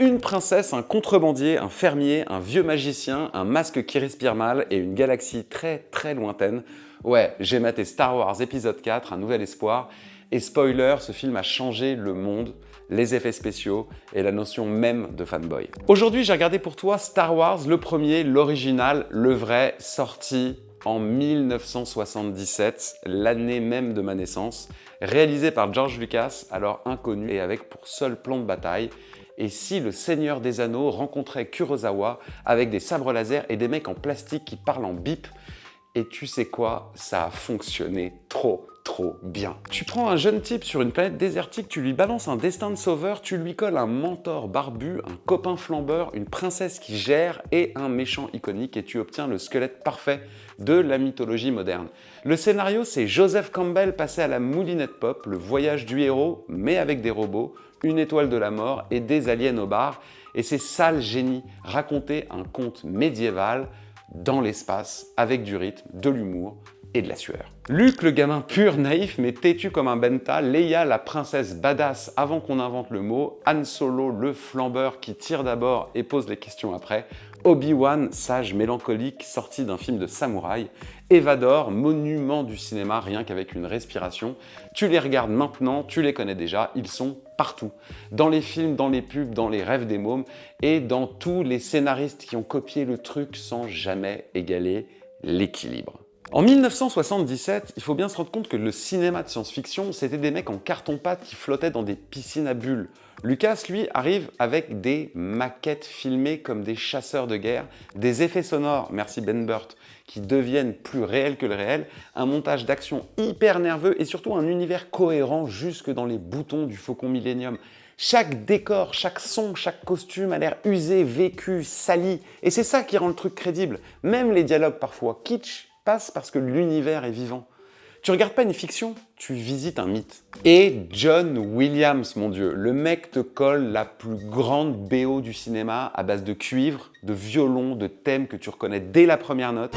Une princesse, un contrebandier, un fermier, un vieux magicien, un masque qui respire mal et une galaxie très lointaine. Ouais, j'ai maté Star Wars épisode 4, Un Nouvel Espoir, et spoiler, ce film a changé le monde, les effets spéciaux et la notion même de fanboy. Aujourd'hui, j'ai regardé pour toi Star Wars, le premier, l'original, le vrai, sorti en 1977, l'année même de ma naissance, réalisé par George Lucas, alors inconnu et avec pour seul plan de bataille. Et si le Seigneur des Anneaux rencontrait Kurosawa avec des sabres laser et des mecs en plastique qui parlent en bip, et tu sais quoi, ça a fonctionné trop bien. Tu prends un jeune type sur une planète désertique, tu lui balances un destin de sauveur, tu lui colles un mentor barbu, un copain flambeur, une princesse qui gère et un méchant iconique et tu obtiens le squelette parfait de la mythologie moderne. Le scénario, c'est Joseph Campbell passé à la moulinette pop, le voyage du héros, mais avec des robots, une étoile de la mort et des aliens au bar. Et c'est ça le génie, raconter un conte médiéval dans l'espace, avec du rythme, de l'humour et de la sueur. Luke, le gamin pur, naïf, mais têtu comme un benta, Leia, la princesse badass avant qu'on invente le mot, Han Solo, le flambeur qui tire d'abord et pose les questions après, Obi-Wan, sage mélancolique sorti d'un film de samouraï, et Vador, monument du cinéma rien qu'avec une respiration. Tu les regardes maintenant, tu les connais déjà, ils sont partout. Dans les films, dans les pubs, dans les rêves des mômes et dans tous les scénaristes qui ont copié le truc sans jamais égaler l'équilibre. En 1977, il faut bien se rendre compte que le cinéma de science-fiction, c'était des mecs en carton-pâte qui flottaient dans des piscines à bulles. Lucas, lui, arrive avec des maquettes filmées comme des chasseurs de guerre, des effets sonores, merci Ben Burt, qui deviennent plus réels que le réel, un montage d'action hyper nerveux et surtout un univers cohérent jusque dans les boutons du Faucon Millenium. Chaque décor, chaque son, chaque costume a l'air usé, vécu, sali. Et c'est ça qui rend le truc crédible. Même les dialogues parfois kitsch passent parce que l'univers est vivant. Tu regardes pas une fiction, tu visites un mythe. Et John Williams, mon Dieu, le mec te colle la plus grande BO du cinéma à base de cuivre, de violon, de thèmes que tu reconnais dès la première note.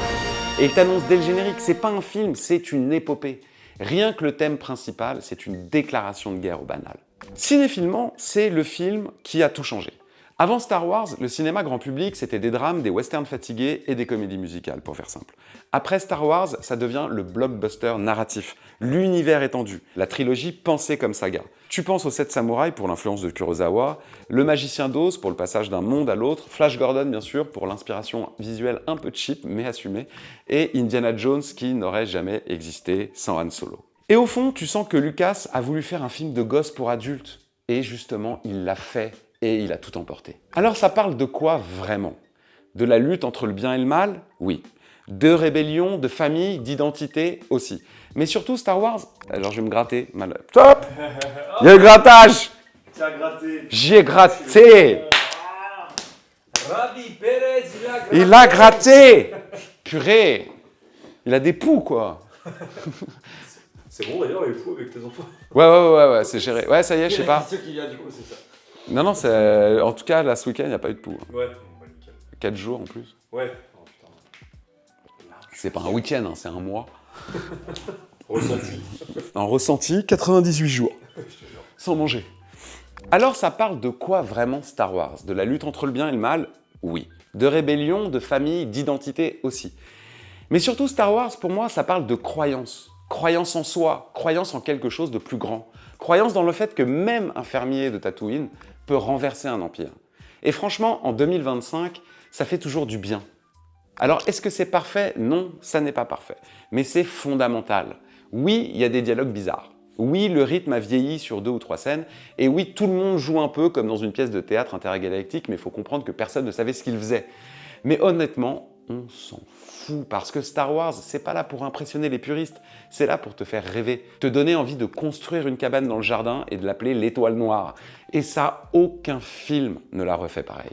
Et il t'annonce dès le générique, c'est pas un film, c'est une épopée. Rien que le thème principal, c'est une déclaration de guerre au banal. Cinéphilement, c'est le film qui a tout changé. Avant Star Wars, le cinéma grand public, c'était des drames, des westerns fatigués et des comédies musicales, pour faire simple. Après Star Wars, ça devient le blockbuster narratif, l'univers étendu, la trilogie pensée comme saga. Tu penses aux 7 samouraïs pour l'influence de Kurosawa, Le Magicien d'Oz pour le passage d'un monde à l'autre, Flash Gordon bien sûr pour l'inspiration visuelle un peu cheap mais assumée, et Indiana Jones qui n'aurait jamais existé sans Han Solo. Et au fond, tu sens que Lucas a voulu faire un film de gosse pour adultes, et justement, il l'a fait. Et il a tout emporté. Alors ça parle de quoi vraiment? De la lutte entre le bien et le mal? Oui. De rébellion, de famille, d'identité? Aussi. Mais surtout Star Wars... Alors je vais me gratter. Stop! Il y a le grattage! Tu as gratté. J'y ai gratté! Rabbi Pérez, il a gratté. Il a gratté! Purée! Il a des poux, quoi! C'est bon d'ailleurs les fous avec tes enfants. Ouais, c'est géré. Ouais, ça y est, je sais pas. C'est ce qu'il y a du coup, c'est ça. Non, en tout cas, là, ce week-end, il n'y a pas eu de poux. Ouais, bon, bah, nickel. 4 jours en plus. Ouais. Oh putain. C'est pas un week-end, hein, c'est un mois. Ressenti. Un ressenti, 98 jours. Je te jure. Sans manger. Alors ça parle de quoi vraiment Star Wars? De la lutte entre le bien et le mal? Oui. De rébellion, de famille, d'identité aussi. Mais surtout Star Wars, pour moi, ça parle de croyance. Croyance en soi, croyance en quelque chose de plus grand. Croyance dans le fait que même un fermier de Tatooine peut renverser un empire. Et franchement, en 2025, ça fait toujours du bien. Alors, est-ce que c'est parfait? Non, ça n'est pas parfait. Mais c'est fondamental. Oui, il y a des dialogues bizarres. Oui, le rythme a vieilli sur 2 ou 3 scènes. Et oui, tout le monde joue un peu comme dans une pièce de théâtre intergalactique, mais il faut comprendre que personne ne savait ce qu'il faisait. Mais honnêtement, on s'en fout, parce que Star Wars, c'est pas là pour impressionner les puristes, c'est là pour te faire rêver, te donner envie de construire une cabane dans le jardin et de l'appeler l'Étoile Noire. Et ça, aucun film ne l'a refait pareil.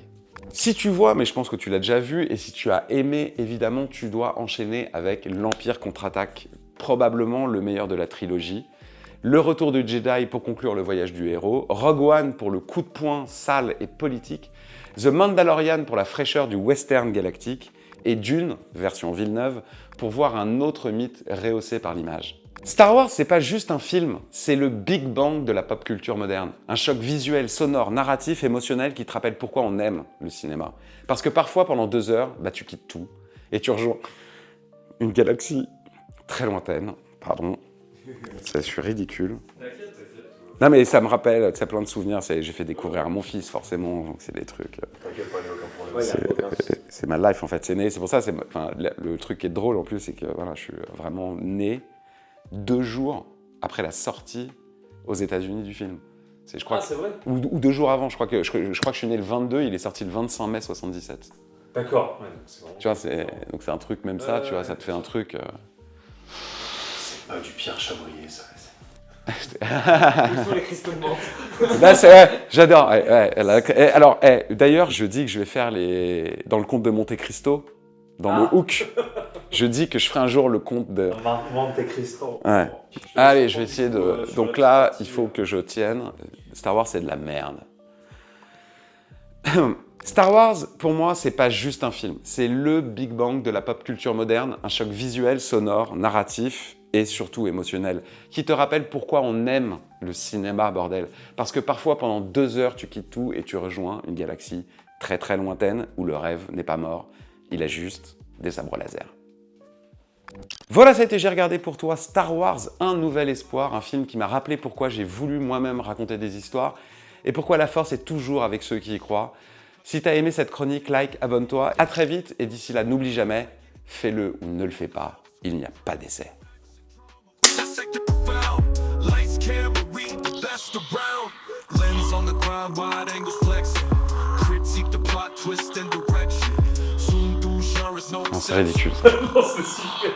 Si tu vois, mais je pense que tu l'as déjà vu, et si tu as aimé, évidemment, tu dois enchaîner avec l'Empire contre-attaque, probablement le meilleur de la trilogie, Le Retour du Jedi pour conclure le voyage du héros, Rogue One pour le coup de poing sale et politique, The Mandalorian pour la fraîcheur du western galactique, et Dune, version Villeneuve, pour voir un autre mythe rehaussé par l'image. Star Wars, c'est pas juste un film, c'est le Big Bang de la pop culture moderne. Un choc visuel, sonore, narratif, émotionnel qui te rappelle pourquoi on aime le cinéma. Parce que parfois, pendant 2 heures, bah, tu quittes tout et tu rejoins une galaxie très lointaine. Pardon, je suis ridicule. Non mais ça me rappelle, tu sais, plein de souvenirs, j'ai fait découvrir à mon fils forcément, donc c'est des trucs... T'inquiète pas, il n'y a aucun problème. C'est ma life en fait, c'est né, c'est pour ça, le truc qui est drôle en plus, c'est que voilà, je suis vraiment né 2 jours après la sortie aux États-Unis du film. Je crois c'est vrai? ou 2 jours avant, je crois que je suis né le 22, il est sorti le 25 mai 77. D'accord, ouais, donc c'est vraiment... Tu vois, donc c'est un truc même ça, tu vois, ça te fait un truc... C'est pas du Pierre Chabrier, ça. Ils font les cristaux de menthe. Là, j'adore. Alors, d'ailleurs, je dis que je vais faire dans le conte de Monte Cristo, dans le Hook, je dis que je ferai un jour le conte de... Monte Cristo. Ouais. Allez, je vais essayer de... Donc là, il faut que je tienne. Star Wars, c'est de la merde. Star Wars, pour moi, c'est pas juste un film. C'est le Big Bang de la pop culture moderne, un choc visuel, sonore, narratif et surtout émotionnel, qui te rappelle pourquoi on aime le cinéma, bordel. Parce que parfois, pendant 2 heures, tu quittes tout et tu rejoins une galaxie très très lointaine où le rêve n'est pas mort, il a juste des sabres laser. Voilà, ça a été J'ai regardé pour toi Star Wars, un nouvel espoir, un film qui m'a rappelé pourquoi j'ai voulu moi-même raconter des histoires et pourquoi la force est toujours avec ceux qui y croient. Si t'as aimé cette chronique, like, abonne-toi, à très vite et d'ici là, n'oublie jamais, fais-le ou ne le fais pas, il n'y a pas d'essai. Non, c'est ridicule. Non, c'est super.